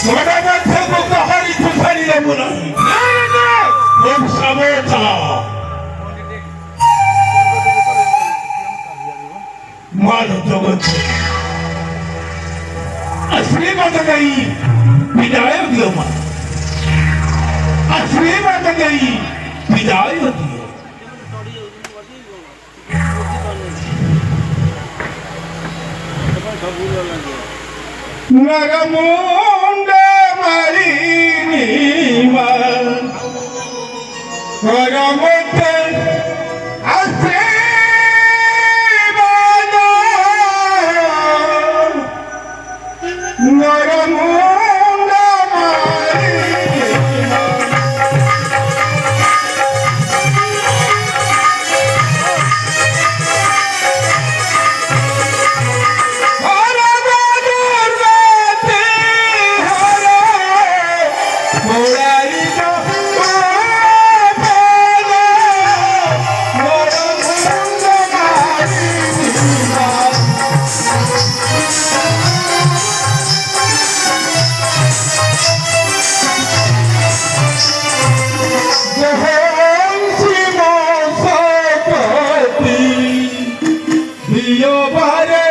गोड़ा मध्य को कहानी पुछारी ले बोला लोग समोता मानो जगत असली बात गई विदाई दियो मां असली बात गई विदाई दियो नरमुंडे मरीनी मन नरमुंडे असली बात नरमुंडे मरीनी दियो बारे